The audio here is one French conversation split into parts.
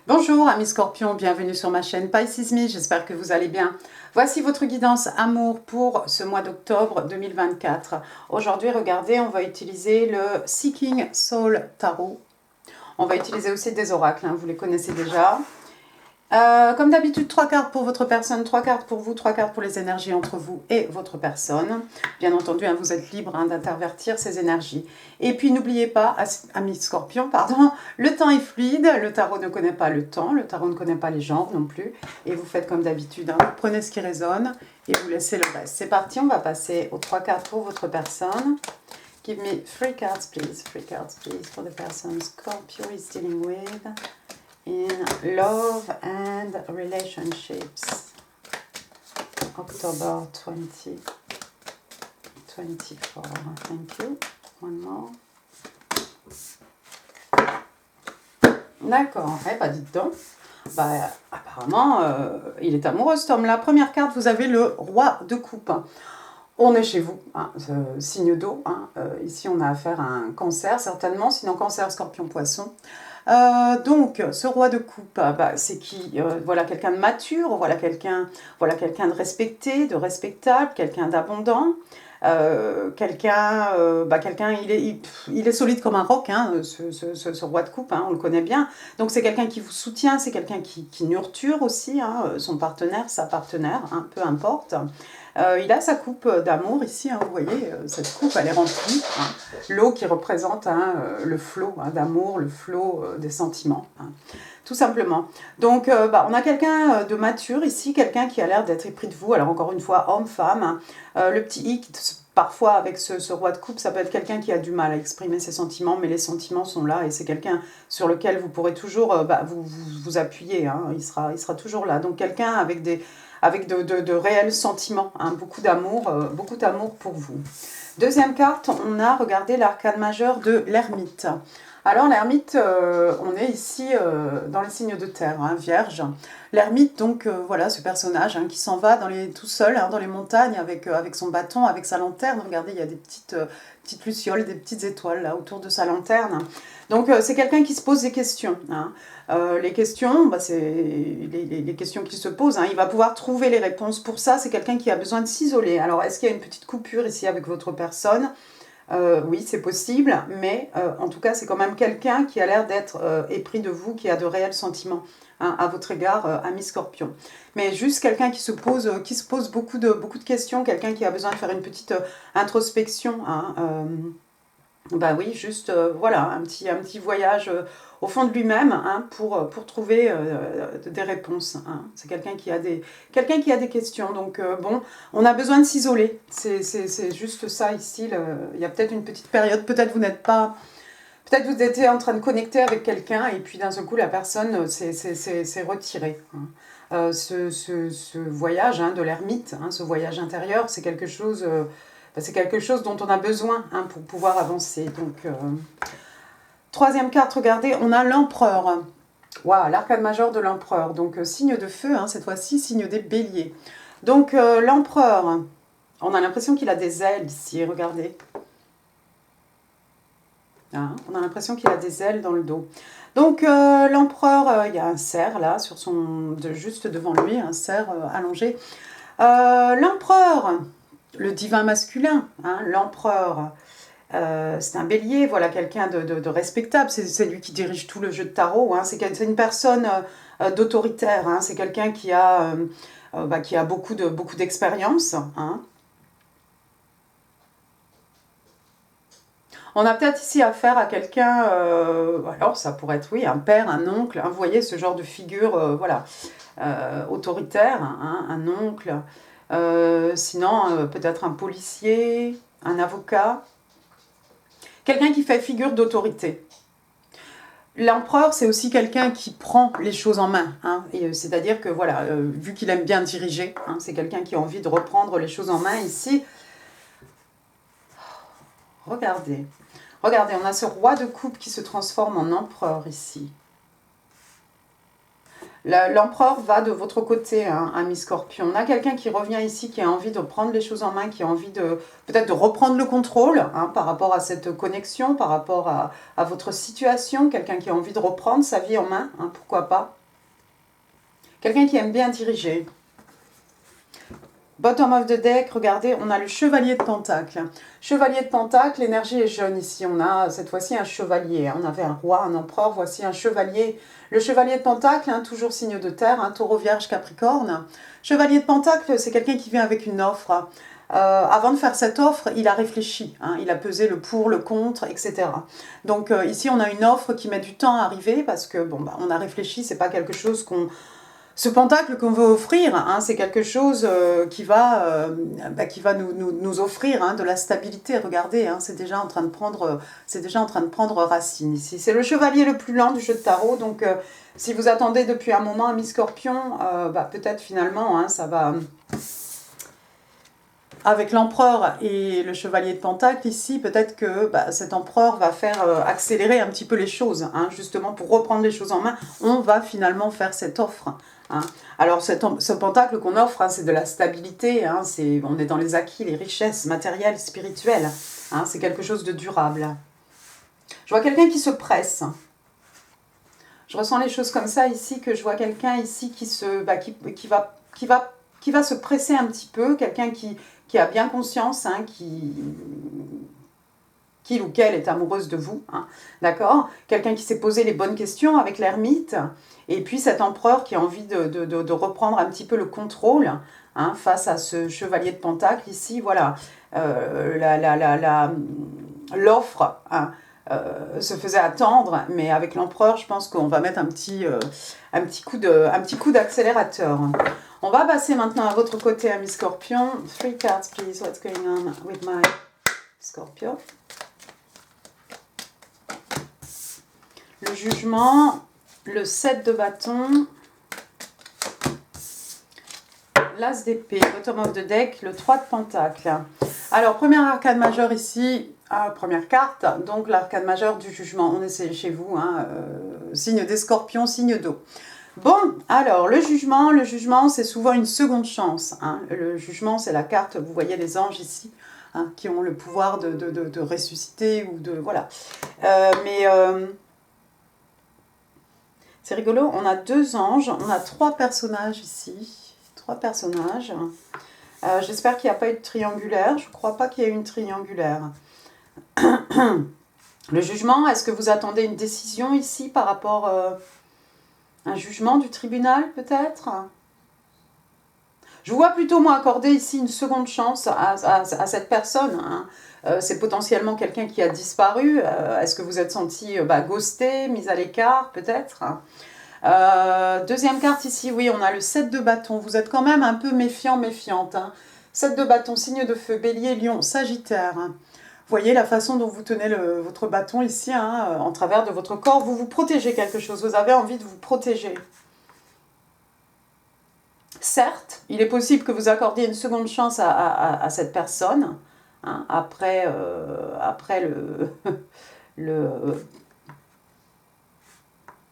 Bonjour amis scorpions, bienvenue sur ma chaîne Pisces Me, j'espère que vous allez bien. Voici votre guidance amour pour ce mois d'octobre 2024. Aujourd'hui, regardez, on va utiliser le Seeking Soul Tarot. On va utiliser aussi des oracles, vous les connaissez déjà. Comme d'habitude, 3 cartes pour votre personne, 3 cartes pour vous, 3 cartes pour les énergies entre vous et votre personne. Bien entendu, vous êtes libre d'intervertir ces énergies. Et puis, n'oubliez pas, amis scorpions, pardon, le temps est fluide, le tarot ne connaît pas le temps, le tarot ne connaît pas les genres non plus. Et vous faites comme d'habitude, vous prenez ce qui résonne et vous laissez le reste. C'est parti, on va passer aux 3 cartes pour votre personne. Give me 3 cards, please. 3 cards, please, for the person Scorpio is dealing with. In love and relationships, October 2024. Thank you. One more. D'accord. Eh bah dites donc. Bah apparemment, il est amoureux cet homme-là. Première carte, vous avez le roi de coupe. On est chez vous, signe d'eau. Ici, on a affaire à un cancer, certainement, sinon cancer, scorpion, poisson. Donc, ce roi de coupe, c'est qui voilà quelqu'un de mature, voilà quelqu'un de respecté, de respectable, quelqu'un d'abondant, quelqu'un, il est solide comme un roc, ce roi de coupe, on le connaît bien. Donc, c'est quelqu'un qui vous soutient, c'est quelqu'un qui nurture aussi son partenaire, sa partenaire, peu importe. Il a sa coupe d'amour ici, vous voyez, cette coupe elle est remplie. L'eau qui représente le flot d'amour, le flot des sentiments, tout simplement. Donc on a quelqu'un de mature ici, quelqu'un qui a l'air d'être épris de vous, alors encore une fois, homme, femme. Le petit hic, parfois avec ce roi de coupe, ça peut être quelqu'un qui a du mal à exprimer ses sentiments, mais les sentiments sont là et c'est quelqu'un sur lequel vous pourrez toujours vous appuyer, il sera toujours là. Donc quelqu'un avec de réels sentiments, beaucoup d'amour pour vous. Deuxième carte, on a regardé l'arcane majeur de l'ermite. Alors l'ermite, on est ici dans les signes de terre, vierge. L'ermite, donc voilà, ce personnage qui s'en va tout seul dans les montagnes avec son bâton, avec sa lanterne. Regardez, il y a des petites lucioles, des petites étoiles là autour de sa lanterne. Donc c'est quelqu'un qui se pose des questions. Les questions, c'est les questions qu'il se pose. Il va pouvoir trouver les réponses. Pour ça, c'est quelqu'un qui a besoin de s'isoler. Alors, est-ce qu'il y a une petite coupure ici avec votre personne ? Oui, c'est possible, mais en tout cas, c'est quand même quelqu'un qui a l'air d'être épris de vous, qui a de réels sentiments à votre égard, ami Scorpion. Mais juste quelqu'un qui se pose beaucoup de questions, quelqu'un qui a besoin de faire une petite introspection. Oui, juste voilà, un petit voyage au fond de lui-même pour trouver des réponses. C'est quelqu'un qui a des questions. Donc on a besoin de s'isoler. C'est juste ça ici. Il y a peut-être une petite période, peut-être vous étiez en train de connecter avec quelqu'un et puis d'un seul coup la personne s'est retirée. Ce voyage de l'ermite, ce voyage intérieur, c'est quelque chose dont on a besoin pour pouvoir avancer. Donc, troisième carte, regardez, on a l'empereur. Waouh, l'arcane majeur de l'empereur. Donc, signe de feu, cette fois-ci, signe des béliers. Donc, l'empereur, on a l'impression qu'il a des ailes ici, regardez. On a l'impression qu'il a des ailes dans le dos. Donc, l'empereur, il y a un cerf là, juste devant lui, un cerf allongé. L'empereur, le divin masculin, l'empereur, c'est un bélier, voilà, quelqu'un de respectable, c'est lui qui dirige tout le jeu de tarot, c'est une personne d'autoritaire, c'est quelqu'un qui a beaucoup d'expérience. On a peut-être ici affaire à quelqu'un, alors ça pourrait être, oui, un père, un oncle, vous voyez, ce genre de figure, autoritaire, un oncle, sinon peut-être un policier, un avocat, quelqu'un qui fait figure d'autorité. L'empereur, c'est aussi quelqu'un qui prend les choses en main, c'est-à-dire que voilà, vu qu'il aime bien diriger, c'est quelqu'un qui a envie de reprendre les choses en main ici. Regardez, on a ce roi de coupe qui se transforme en empereur ici. L'empereur va de votre côté, hein, ami Scorpion. On a quelqu'un qui revient ici, qui a envie de prendre les choses en main, qui a envie de peut-être de reprendre le contrôle, hein, par rapport à cette connexion, par rapport à votre situation. Quelqu'un qui a envie de reprendre sa vie en main, hein, pourquoi pas. Quelqu'un qui aime bien diriger. Bottom of the deck, regardez, on a le chevalier de pentacle. Chevalier de pentacle, l'énergie est jeune ici. On a cette fois-ci un chevalier. On avait un roi, un empereur, voici un chevalier. Le chevalier de pentacle, hein, toujours signe de terre, hein, taureau, vierge, capricorne. Chevalier de pentacle, c'est quelqu'un qui vient avec une offre. Avant de faire cette offre, il a réfléchi. Hein, il a pesé le pour, le contre, etc. Donc ici, on a une offre qui met du temps à arriver parce que, bon, bah, on a réfléchi, c'est pas quelque chose qu'on... Ce pentacle qu'on veut offrir, hein, c'est quelque chose qui va nous offrir, hein, de la stabilité. Regardez, hein, c'est déjà en train de prendre racine ici. C'est le chevalier le plus lent du jeu de tarot, donc si vous attendez depuis un moment un mi-scorpion, peut-être finalement, hein, ça va... Avec l'empereur et le chevalier de pentacle ici, peut-être que cet empereur va faire accélérer un petit peu les choses. Hein, justement, pour reprendre les choses en main, on va finalement faire cette offre. Hein. Alors, ce pentacle qu'on offre, hein, c'est de la stabilité. Hein, on est dans les acquis, les richesses matérielles, spirituelles. Hein, c'est quelque chose de durable. Je vois quelqu'un qui se presse. Je ressens les choses comme ça ici, que je vois quelqu'un ici qui va se presser un petit peu, quelqu'un qui a bien conscience, hein, qu'il ou qu'elle est amoureuse de vous, hein, d'accord? Quelqu'un qui s'est posé les bonnes questions avec l'ermite, et puis cet empereur qui a envie de reprendre un petit peu le contrôle, hein, face à ce chevalier de pentacle ici, voilà. L'offre, hein, se faisait attendre, mais avec l'empereur, je pense qu'on va mettre un petit coup d'accélérateur. On va passer maintenant à votre côté, ami Scorpion. 3 cards, please. What's going on with my Scorpio? Le jugement, le 7 de bâton, l'as d'épée, bottom of the deck, le 3 de pentacle. Alors, première arcane majeure ici, première carte, donc l'arcane majeure du jugement. On est chez vous, hein, signe des scorpions, signe d'eau. Bon, alors, le jugement, c'est souvent une seconde chance. Hein. Le jugement, c'est la carte, vous voyez les anges ici, hein, qui ont le pouvoir de ressusciter ou de... Voilà. C'est rigolo, on a 2 anges, on a 3 personnages ici. 3 personnages. J'espère qu'il n'y a pas eu de triangulaire. Je ne crois pas qu'il y ait eu une triangulaire. Le jugement, est-ce que vous attendez une décision ici par rapport... un jugement du tribunal, peut-être? Je vois plutôt, moi, accorder ici une seconde chance à cette personne. Hein. C'est potentiellement quelqu'un qui a disparu. Est-ce que vous êtes senti ghosté, mis à l'écart, peut-être? Deuxième carte ici, oui, on a le 7 de bâton. Vous êtes quand même un peu méfiant, méfiante. Hein. 7 de bâton, signe de feu, bélier, lion, sagittaire. Hein. Vous voyez la façon dont vous tenez votre bâton ici, hein, en travers de votre corps. Vous vous protégez quelque chose, vous avez envie de vous protéger. Certes, il est possible que vous accordiez une seconde chance à cette personne, hein, après le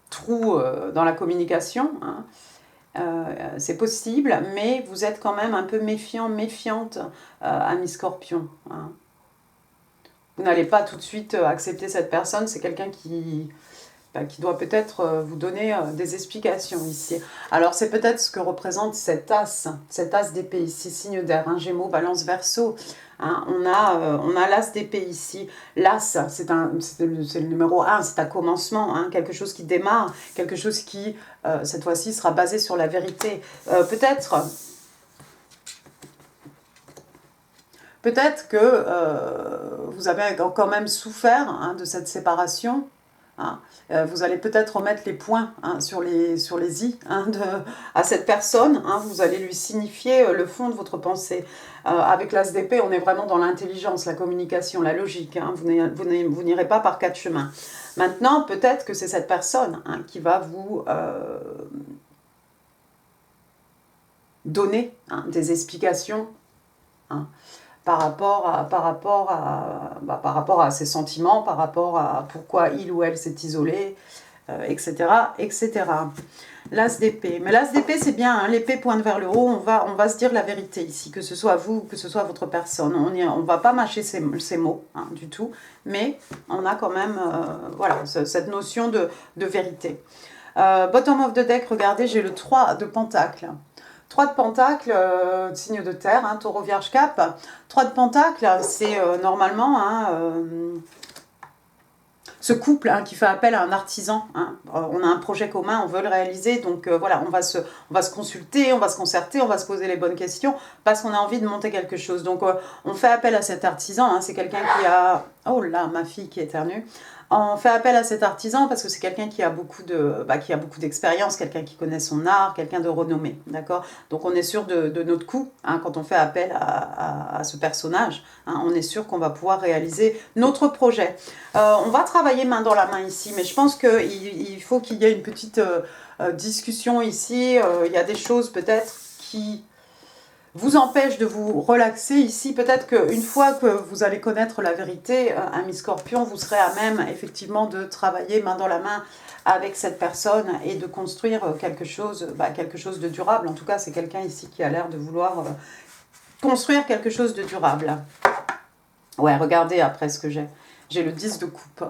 trou dans la communication. Hein. C'est possible, mais vous êtes quand même un peu méfiant, méfiante, ami Scorpion. Hein. Vous n'allez pas tout de suite accepter cette personne, c'est quelqu'un qui doit peut-être vous donner des explications ici. Alors c'est peut-être ce que représente cet as d'épée ici, signe d'air, hein, Gémeaux, Balance, Verseau. Hein, on a l'as d'épée ici. L'as, c'est le numéro 1, c'est un commencement, hein, quelque chose qui démarre, quelque chose qui, cette fois-ci, sera basé sur la vérité. Peut-être que vous avez quand même souffert, hein, de cette séparation. Hein. Vous allez peut-être remettre les points, hein, sur les i, hein, à cette personne. Hein. Vous allez lui signifier le fond de votre pensée. Avec l'as d'épée, on est vraiment dans l'intelligence, la communication, la logique. Hein. Vous n'irez pas par 4 chemins. Maintenant, peut-être que c'est cette personne, hein, qui va vous donner, hein, des explications, hein, par rapport à ses sentiments, par rapport à pourquoi il ou elle s'est isolé, etc., etc. L'as d'épée. Mais l'as d'épée, c'est bien, hein, l'épée pointe vers le haut, on va se dire la vérité ici, que ce soit vous, que ce soit votre personne. On ne va pas mâcher ces mots, hein, du tout, mais on a quand même voilà, cette notion de vérité. Bottom of the deck, regardez, j'ai le 3 de Pentacle. 3 de Pentacle, signe de terre, hein, taureau, vierge, cap. 3 de Pentacle, c'est normalement... Hein, ce couple hein, qui fait appel à un artisan, hein, on a un projet commun, on veut le réaliser, donc voilà, on va se consulter, on va se concerter, on va se poser les bonnes questions, parce qu'on a envie de monter quelque chose. Donc on fait appel à cet artisan, hein, c'est quelqu'un qui a... Oh là, ma fille qui éternue. On fait appel à cet artisan parce que c'est quelqu'un qui a beaucoup d'expérience, quelqu'un qui connaît son art, quelqu'un de renommé, d'accord. Donc on est sûr de notre coup, hein, quand on fait appel à ce personnage, hein, on est sûr qu'on va pouvoir réaliser notre projet. On va travailler main dans la main ici, mais je pense qu'il faut qu'il y ait une petite discussion ici. Il y a des choses peut-être qui vous empêche de vous relaxer ici. Peut-être qu'une fois que vous allez connaître la vérité, ami Scorpion, vous serez à même effectivement de travailler main dans la main avec cette personne et de construire quelque chose de durable. En tout cas, c'est quelqu'un ici qui a l'air de vouloir construire quelque chose de durable. Ouais, regardez après ce que j'ai. J'ai le 10 de coupe.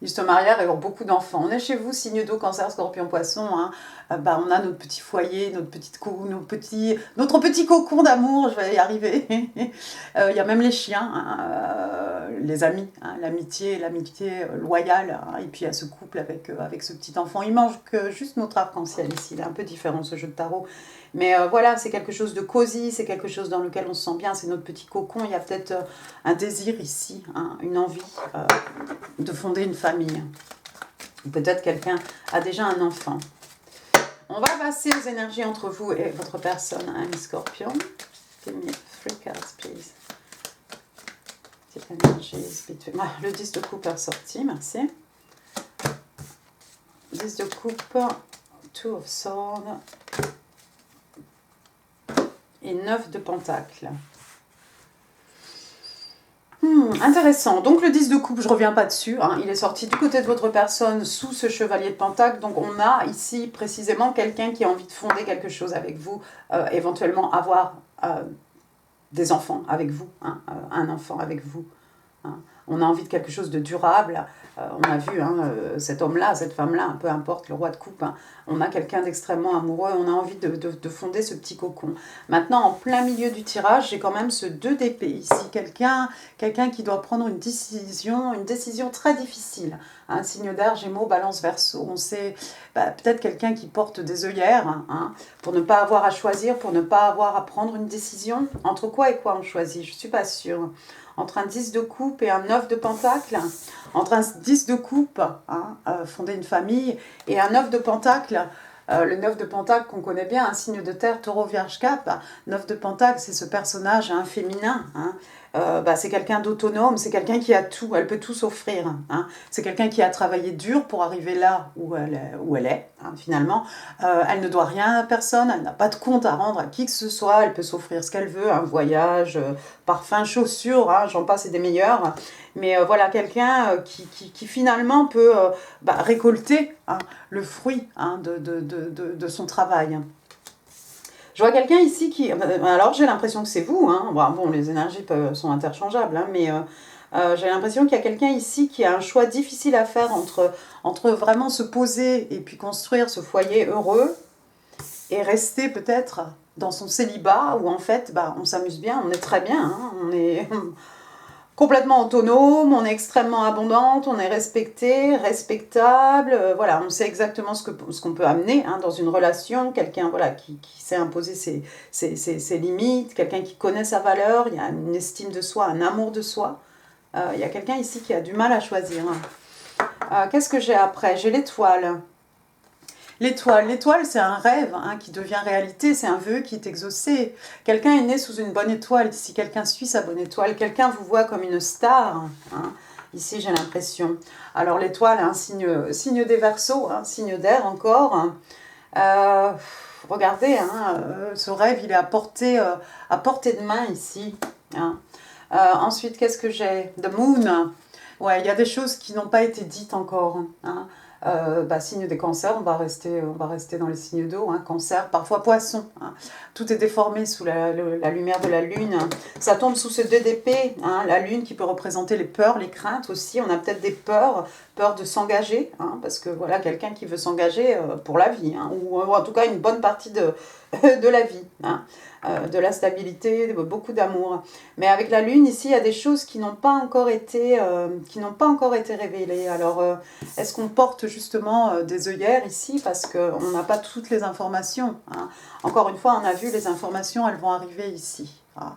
Ils se marièrent et ont beaucoup d'enfants. On est chez vous, signe d'eau, cancer, scorpion, poisson. Hein. On a notre petit foyer, notre petit cocon d'amour, je vais y arriver. Il y a même les chiens, hein, les amis, hein, l'amitié loyale. Hein, et puis il y a ce couple avec ce petit enfant. Il mange que juste notre arc-en-ciel ici. Il est un peu différent ce jeu de tarot. Mais voilà, c'est quelque chose de cosy, c'est quelque chose dans lequel on se sent bien, c'est notre petit cocon. Il y a peut-être un désir ici, hein, une envie de fonder une famille. Peut-être quelqu'un a déjà un enfant. On va passer aux énergies entre vous et votre personne, ami Scorpion. Give me 3 cards, please. Le 10 de coupe est ressorti, merci. 10 de coupe, 2 of swords et 9 de pentacle. Intéressant. Donc le 10 de coupe, je ne reviens pas dessus. Hein, il est sorti du côté de votre personne sous ce chevalier de pentacle. Donc on a ici précisément quelqu'un qui a envie de fonder quelque chose avec vous. Éventuellement avoir des enfants avec vous. Hein, un enfant avec vous. Hein. On a envie de quelque chose de durable. On a vu hein, cet homme-là, cette femme-là, peu importe, le roi de coupe. Hein, on a quelqu'un d'extrêmement amoureux. On a envie de fonder ce petit cocon. Maintenant, en plein milieu du tirage, j'ai quand même ce 2 d'épée ici. Quelqu'un qui doit prendre une décision très difficile. Un signe d'air, Gémeaux, Balance, Verseau. On sait peut-être quelqu'un qui porte des œillères hein, pour ne pas avoir à choisir, pour ne pas avoir à prendre une décision. Entre quoi et quoi on choisit? Je ne suis pas sûre. Entre un 10 de coupe et un 9 de pentacle, entre un 10 de coupe, hein, fonder une famille, et un 9 de pentacle, le 9 de pentacle qu'on connaît bien, un signe de terre, taureau, vierge, cap. 9 de pentacle, c'est ce personnage hein, féminin. Hein. C'est quelqu'un d'autonome, c'est quelqu'un qui a tout, elle peut tout s'offrir. Hein. C'est quelqu'un qui a travaillé dur pour arriver là où elle est hein, finalement. Elle ne doit rien à personne, elle n'a pas de compte à rendre à qui que ce soit, elle peut s'offrir ce qu'elle veut, un voyage, parfum, chaussures, hein, j'en passe et des meilleurs. Mais voilà, quelqu'un qui finalement peut récolter hein, le fruit hein, de son travail. Je vois quelqu'un ici qui... Alors, j'ai l'impression que c'est vous. Hein. Bon, les énergies sont interchangeables, hein, mais j'ai l'impression qu'il y a quelqu'un ici qui a un choix difficile à faire entre vraiment se poser et puis construire ce foyer heureux et rester peut-être dans son célibat où en fait, on s'amuse bien, on est très bien, hein, on est... complètement autonome, on est extrêmement abondante, on est respecté, respectable, voilà, on sait exactement ce qu'on peut amener hein, dans une relation, quelqu'un voilà, qui sait imposer ses limites, quelqu'un qui connaît sa valeur, il y a une estime de soi, un amour de soi. Il y a quelqu'un ici qui a du mal à choisir. Qu'est-ce que j'ai après? J'ai l'étoile. L'étoile, c'est un rêve hein, qui devient réalité, c'est un vœu qui est exaucé. Quelqu'un est né sous une bonne étoile, si quelqu'un suit sa bonne étoile, quelqu'un vous voit comme une star. Hein. Ici, j'ai l'impression. Alors, l'étoile, un signe des Verseaux, hein, signe d'air encore. Regardez, hein, ce rêve, il est à portée de main ici. Hein. Ensuite, qu'est-ce que j'ai? The Moon. Ouais, il y a des choses qui n'ont pas été dites encore. Hein. Signe des cancers, on va rester dans les signes d'eau, hein, cancer, parfois poisson. Hein. Tout est déformé sous la lumière de la lune. Ça tombe sous ce 2 d'épée, hein, la lune qui peut représenter les peurs, les craintes aussi. On a peut-être des peurs de s'engager, hein, parce que voilà, quelqu'un qui veut s'engager pour la vie, hein, ou en tout cas une bonne partie de la vie. Hein. De la stabilité, beaucoup d'amour. Mais avec la lune, ici, il y a des choses qui n'ont pas encore été révélées. Alors, est-ce qu'on porte justement des œillères ici parce qu'on n'a pas toutes les informations, hein. Encore une fois, on a vu les informations, elles vont arriver ici. Hein.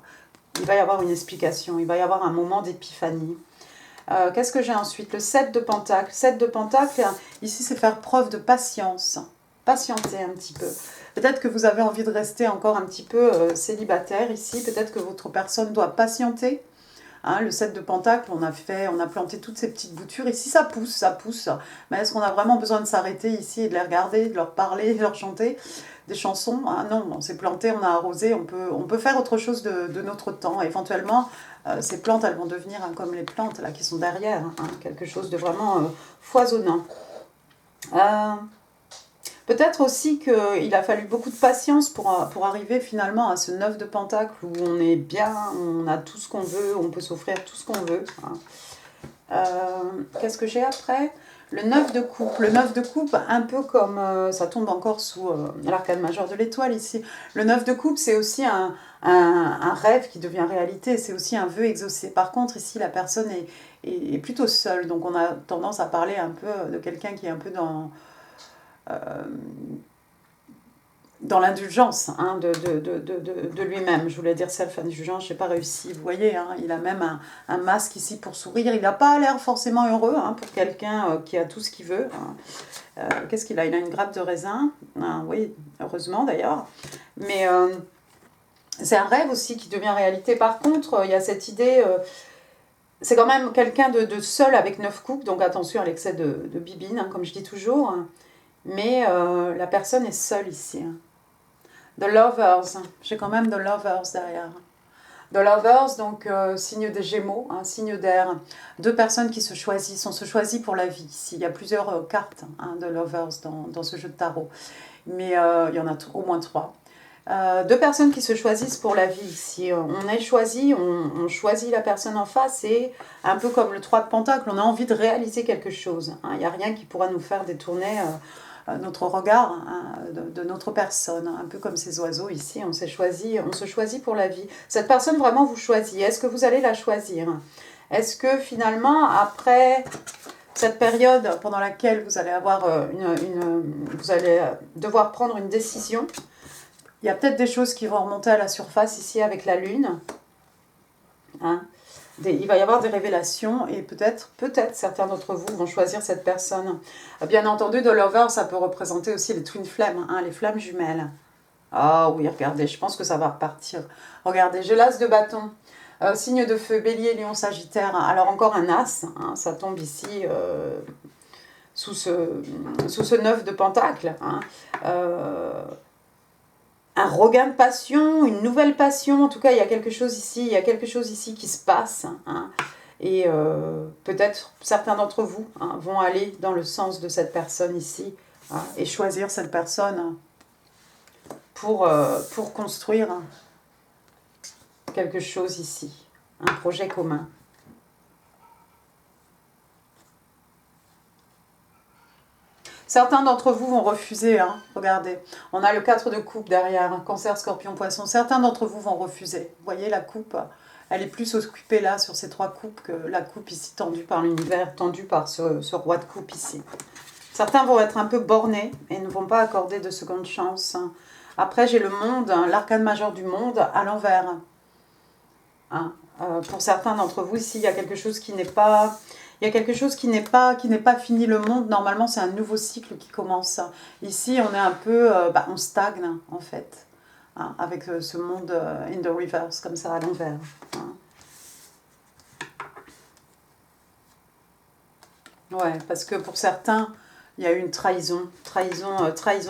Il va y avoir une explication, il va y avoir un moment d'épiphanie. Qu'est-ce que j'ai ensuite? Le 7 de Pentacle. 7 de Pentacle, ici, c'est faire preuve de patience. Patienter un petit peu. Peut-être que vous avez envie de rester encore un petit peu célibataire ici. Peut-être que votre personne doit patienter. Hein, le 7 de Pentacle, on a planté toutes ces petites boutures. Ici, ça pousse, ça pousse. Mais est-ce qu'on a vraiment besoin de s'arrêter ici et de les regarder, de leur parler, de leur chanter des chansons? Ah non, on s'est planté, on a arrosé. On peut faire autre chose de notre temps. Éventuellement, ces plantes, elles vont devenir comme les plantes là qui sont derrière. Hein, quelque chose de vraiment foisonnant. Peut-être aussi qu'il a fallu beaucoup de patience pour arriver finalement à ce 9 de Pentacle où on est bien, on a tout ce qu'on veut, on peut s'offrir tout ce qu'on veut. Hein. Qu'est-ce que j'ai après? Le 9 de coupe. Le 9 de coupe, un peu comme... ça tombe encore sous l'arcane majeur de l'étoile ici. Le 9 de coupe, c'est aussi un rêve qui devient réalité. C'est aussi un vœu exaucé. Par contre, ici, la personne est plutôt seule. Donc, on a tendance à parler un peu de quelqu'un qui est un peu dans l'indulgence, hein, de lui-même. Je voulais dire self-indulgence, je n'ai pas réussi. Vous voyez, hein, il a même un masque ici pour sourire. Il n'a pas l'air forcément heureux, hein, pour quelqu'un qui a tout ce qu'il veut. Hein. Qu'est-ce qu'il a? Il a une grappe de raisin. Oui, heureusement d'ailleurs. Mais c'est un rêve aussi qui devient réalité. Par contre, il y a cette idée... c'est quand même quelqu'un de seul avec 9 coupes, donc attention à l'excès de bibine, hein, comme je dis toujours. Mais la personne est seule ici. Hein. The Lovers, j'ai quand même The Lovers derrière. The Lovers, donc signe des Gémeaux, hein, signe d'air. 2 personnes qui se choisissent, on se choisit pour la vie ici. Il y a plusieurs cartes, hein, de Lovers dans ce jeu de tarot. Mais il y en a au moins 3. 2 personnes qui se choisissent pour la vie ici. On est choisi, on choisit la personne en face et un peu comme le 3 de Pentacle, on a envie de réaliser quelque chose. Hein. Il n'y a rien qui pourra nous faire détourner notre regard, hein, de notre personne. Un peu comme ces oiseaux ici, on se choisit pour la vie. Cette personne vraiment vous choisit. Est-ce que vous allez la choisir? Est-ce que finalement, après cette période pendant laquelle vous allez avoir vous allez devoir prendre une décision, il y a peut-être des choses qui vont remonter à la surface ici avec la lune. Hein. Il va y avoir des révélations et peut-être certains d'entre vous vont choisir cette personne. Bien entendu, de Lover, ça peut représenter aussi les twin flames, hein, les flammes jumelles. Ah oui, regardez, je pense que ça va repartir. Regardez, j'ai l'as de bâton. Signe de feu, bélier, lion, sagittaire. Alors encore un as, hein, ça tombe ici sous ce 9 de pentacle. Hein. Un regain de passion, une nouvelle passion. En tout cas, il y a quelque chose ici qui se passe. Hein. Et peut-être certains d'entre vous, hein, vont aller dans le sens de cette personne ici, hein, et choisir cette personne pour construire quelque chose ici, un projet commun. Certains d'entre vous vont refuser, hein, regardez, on a le 4 de coupe derrière, hein, cancer, scorpion, poisson, certains d'entre vous vont refuser. Vous voyez la coupe, elle est plus occupée là sur ces 3 coupes que la coupe ici tendue par l'univers, tendue par ce roi de coupe ici. Certains vont être un peu bornés et ne vont pas accorder de seconde chance. Après j'ai le monde, hein, l'arcane majeur du monde à l'envers. Hein. Pour certains d'entre vous ici, il y a quelque chose qui n'est pas... Il y a quelque chose qui n'est pas fini. Le monde, normalement, c'est un nouveau cycle qui commence. Ici, on est un peu... on stagne, en fait. Hein, avec ce monde in the reverse, comme ça, à l'envers. Hein. Ouais, parce que pour certains, il y a eu une trahison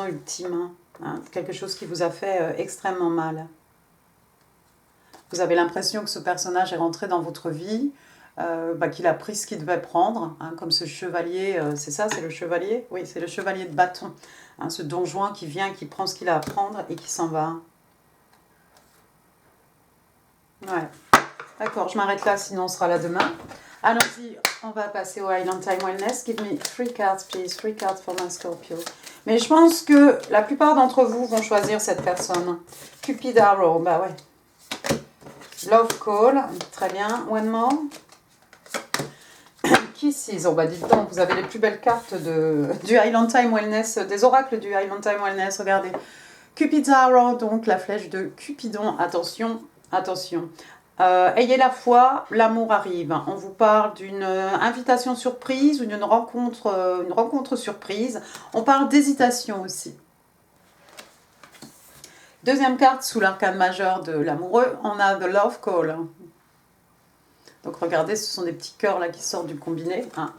ultime. Hein, quelque chose qui vous a fait extrêmement mal. Vous avez l'impression que ce personnage est rentré dans votre vie. qu'il a pris ce qu'il devait prendre, hein, comme ce chevalier, c'est ça, c'est le chevalier? Oui, c'est le chevalier de bâton, hein, ce don Juan qui vient, qui prend ce qu'il a à prendre et qui s'en va. Ouais, d'accord, je m'arrête là, sinon on sera là demain. Allons-y, on va passer au Island Time Wellness. Give me 3 cards, please, 3 cards for my Scorpio. Mais je pense que la plupart d'entre vous vont choisir cette personne. Cupid Arrow, bah ouais. Love Call, très bien. One more. Kisses, oh bah dites donc, vous avez les plus belles cartes du Island Time Wellness, des oracles du Island Time Wellness, regardez. Cupid's Arrow, donc la flèche de Cupidon, attention, attention. Ayez la foi, l'amour arrive. On vous parle d'une invitation surprise ou d'une rencontre surprise. On parle d'hésitation aussi. Deuxième carte sous l'arcane majeur de l'amoureux, on a The Love Call. Donc regardez, ce sont des petits cœurs là qui sortent du combiné. Hein.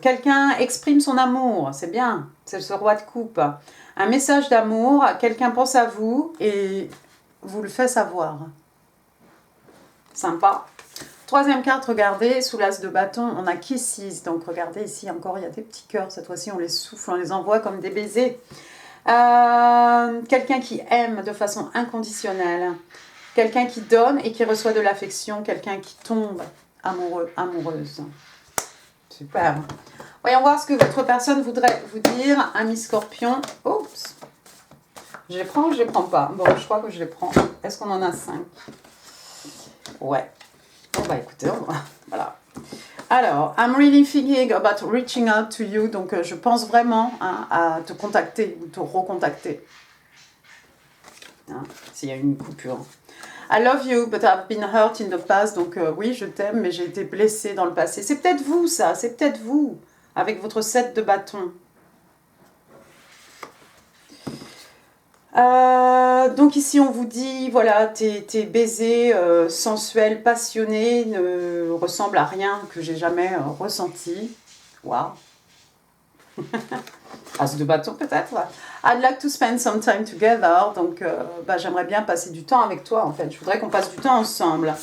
Quelqu'un exprime son amour, c'est bien, c'est ce roi de coupe. Un message d'amour, quelqu'un pense à vous et vous le fait savoir. Sympa. Troisième carte, regardez, sous l'as de bâton, on a Kisses. Donc regardez ici encore, il y a des petits cœurs. Cette fois-ci, on les souffle, on les envoie comme des baisers. Quelqu'un qui aime de façon inconditionnelle. Quelqu'un qui donne et qui reçoit de l'affection. Quelqu'un qui tombe amoureux, amoureuse. Super. Voyons voir ce que votre personne voudrait vous dire. Ami Scorpion. Oups. Je les prends ou je les prends pas? Bon, je crois que je les prends. Est-ce qu'on en a 5? Ouais. Bon, bah écoutez, voilà. Alors, I'm really thinking about reaching out to you. Donc, je pense vraiment hein, à te contacter ou te recontacter. Hein, s'il y a une coupure. I love you, but I've been hurt in the past. Donc, oui, je t'aime, mais j'ai été blessée dans le passé. C'est peut-être vous, ça. C'est peut-être vous, avec votre 7 de bâton. Donc ici on vous dit, voilà, tes baisers sensuels, passionnés ne ressemblent à rien que j'ai jamais ressenti. Waouh. As de bâton peut-être. I'd like to spend some time together. Donc j'aimerais bien passer du temps avec toi en fait. Je voudrais qu'on passe du temps ensemble.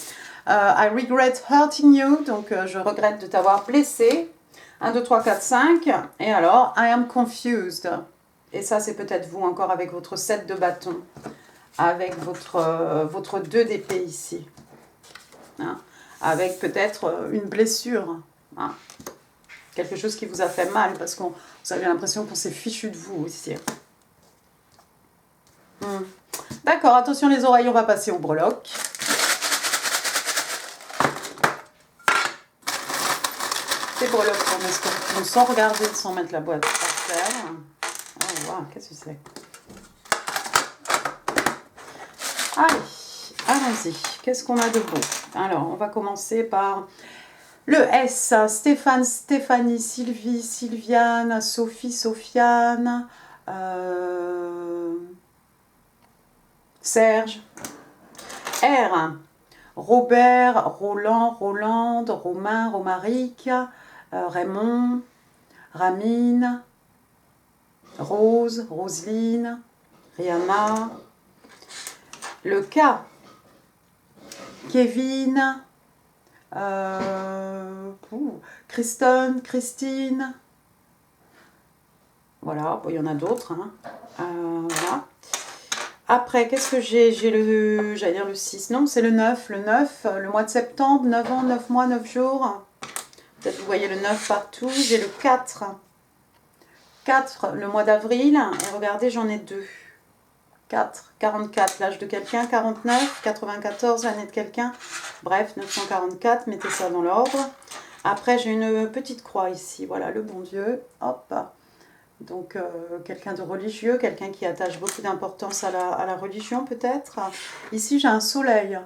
I regret hurting you. Donc je regrette de t'avoir blessé. 1, 2, 3, 4, 5. Et alors, I am confused. Et ça, c'est peut-être vous encore avec votre 7 de bâton, avec votre 2 d'épée ici. Hein, avec peut-être une blessure. Hein, quelque chose qui vous a fait mal, parce que vous avez l'impression qu'on s'est fichu de vous ici. D'accord, attention les oreilles, on va passer au breloque. Des breloques pour mes scorpions, sans regarder, sans mettre la boîte par terre. Oh, wow, qu'est-ce que c'est? Allez, allons-y. Qu'est-ce qu'on a de beau? Alors, on va commencer par le S. Stéphane, Stéphanie, Sylvie, Sylviane, Sophie, Sofiane, Serge. R. Robert, Roland, Rolande, Romain, Romaric, Raymond, Ramine, Rose, Roseline, Rihanna, le K, Kevin, Kristen, Christine, voilà, bon, il y en a d'autres, hein. Voilà. Après, qu'est-ce que j'ai? J'ai le, j'allais dire le 6, non, c'est le 9, le mois de septembre, 9 ans, 9 mois, 9 jours, peut-être vous voyez le 9 partout, j'ai le 4, 4 le mois d'avril, et regardez, j'en ai 2. 4, 44, l'âge de quelqu'un, 49, 94, l'année de quelqu'un, bref, 944, mettez ça dans l'ordre. Après, j'ai une petite croix ici, voilà, le bon Dieu, hop. Donc, quelqu'un de religieux, quelqu'un qui attache beaucoup d'importance à la religion peut-être. Ici, j'ai un soleil.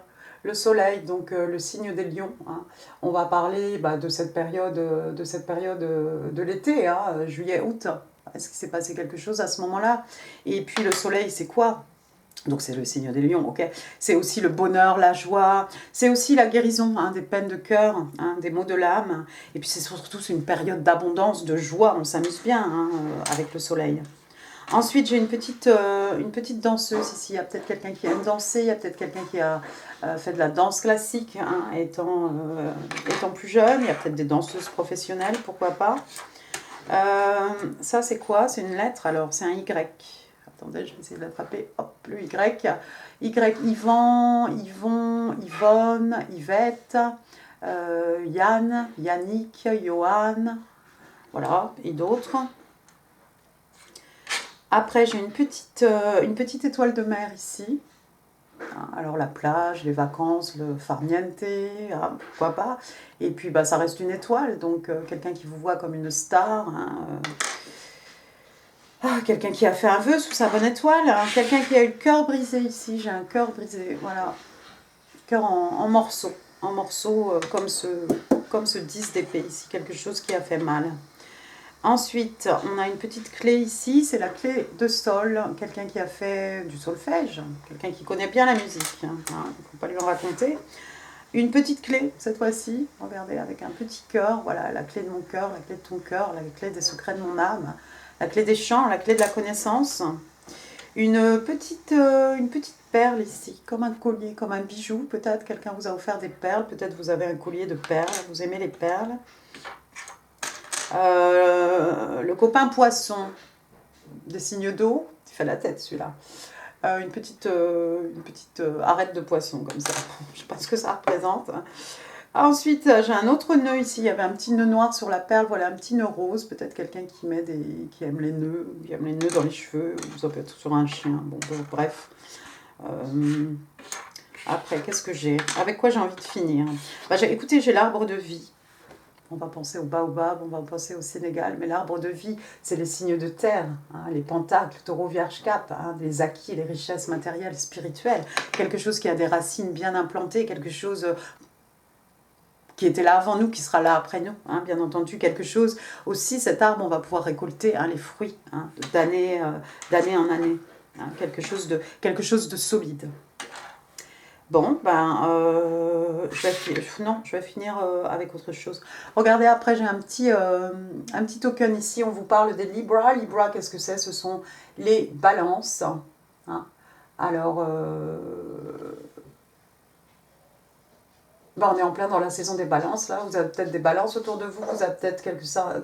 Le soleil, donc le signe des lions. Hein. On va parler de cette période de l'été, hein, juillet, août. Est-ce qu'il s'est passé quelque chose à ce moment-là? Et puis le soleil, c'est quoi? Donc c'est le signe des lions, ok. C'est aussi le bonheur, la joie, c'est aussi la guérison, hein, des peines de cœur, hein, des maux de l'âme. Et puis c'est surtout une période d'abondance, de joie, on s'amuse bien hein, avec le soleil. Ensuite, j'ai une petite danseuse ici. Il y a peut-être quelqu'un qui aime danser, il y a peut-être quelqu'un qui a fait de la danse classique, hein, étant plus jeune. Il y a peut-être des danseuses professionnelles, pourquoi pas. Ça, c'est quoi? C'est une lettre, alors c'est un Y. Attendez, je vais essayer de l'attraper. Hop, le Y. Y, Yvan, Yvon, Yvonne, Yvette, Yann, Yannick, Johan. Voilà, et d'autres. Après, j'ai une petite étoile de mer ici. Alors la plage, les vacances, le farniente, pourquoi pas. Et puis bah, ça reste une étoile, donc quelqu'un qui vous voit comme une star. Hein, quelqu'un qui a fait un vœu sous sa bonne étoile. Hein, quelqu'un qui a eu le cœur brisé ici. J'ai un cœur brisé, voilà. Cœur en morceaux. En morceaux comme ce 10 d'épée ici. Quelque chose qui a fait mal. Ensuite, on a une petite clé ici, c'est la clé de sol, quelqu'un qui a fait du solfège, quelqu'un qui connaît bien la musique, hein, il ne faut pas lui en raconter. Une petite clé, cette fois-ci, regardez, avec un petit cœur, voilà, la clé de mon cœur, la clé de ton cœur, la clé des secrets de mon âme, la clé des chants, la clé de la connaissance. Une petite perle ici, comme un collier, comme un bijou, peut-être quelqu'un vous a offert des perles, peut-être vous avez un collier de perles, vous aimez les perles. Le copain poisson des signes d'eau, il fait la tête celui-là. Une petite arête de poisson comme ça. Je ne sais pas ce que ça représente. Ensuite, j'ai un autre nœud ici. Il y avait un petit nœud noir sur la perle. Voilà, un petit nœud rose. Peut-être quelqu'un qui aime les nœuds, qui aime les nœuds dans les cheveux. Ou ça peut être sur un chien. Bon, bref. Après, qu'est-ce que j'ai? Avec quoi j'ai envie de finir? Bah, écoutez, j'ai l'arbre de vie. On va penser au baobab, on va penser au Sénégal, mais l'arbre de vie, c'est les signes de terre, hein, les pentacles, taureau, vierge, cap, hein, les acquis, les richesses matérielles, spirituelles, quelque chose qui a des racines bien implantées, quelque chose qui était là avant nous, qui sera là après nous, hein, bien entendu, quelque chose aussi, cet arbre, on va pouvoir récolter les fruits, hein, d'année en année, hein, quelque chose de solide. Bon, je vais finir avec autre chose. Regardez, après, j'ai un petit token ici. On vous parle des Libra. Libra, qu'est-ce que c'est? Ce sont les balances. Hein. Alors, on est en plein dans la saison des balances, là. Vous avez peut-être des balances autour de vous. Vous avez peut-être vous avez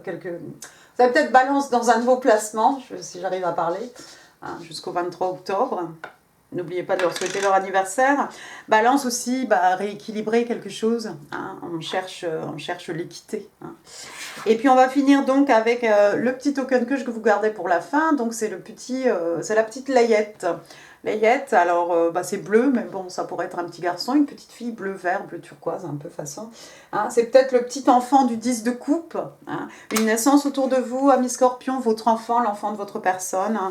peut-être balance dans un de vos placements, si j'arrive à parler, hein, jusqu'au 23 octobre. N'oubliez pas de leur souhaiter leur anniversaire. Balance aussi, rééquilibrer quelque chose. Hein, on cherche l'équité. Hein. Et puis on va finir donc avec le petit token que je vous gardais pour la fin. Donc c'est la petite layette. Layette, alors c'est bleu, mais bon, ça pourrait être un petit garçon, une petite fille bleu vert, bleu turquoise, un peu façon. Hein, c'est peut-être le petit enfant du 10 de coupe. Hein, une naissance autour de vous, ami Scorpion, votre enfant, l'enfant de votre personne. Hein.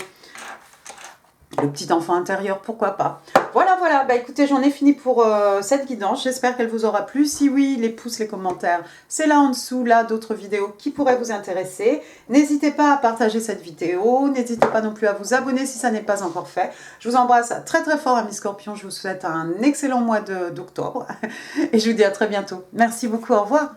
Le petit enfant intérieur, pourquoi pas. Voilà, écoutez, j'en ai fini pour cette guidance. J'espère qu'elle vous aura plu. Si oui, les pouces, les commentaires, c'est là en dessous, là, d'autres vidéos qui pourraient vous intéresser. N'hésitez pas à partager cette vidéo. N'hésitez pas non plus à vous abonner si ça n'est pas encore fait. Je vous embrasse très très fort, amis Scorpions. Je vous souhaite un excellent mois d'octobre. Et je vous dis à très bientôt. Merci beaucoup, au revoir.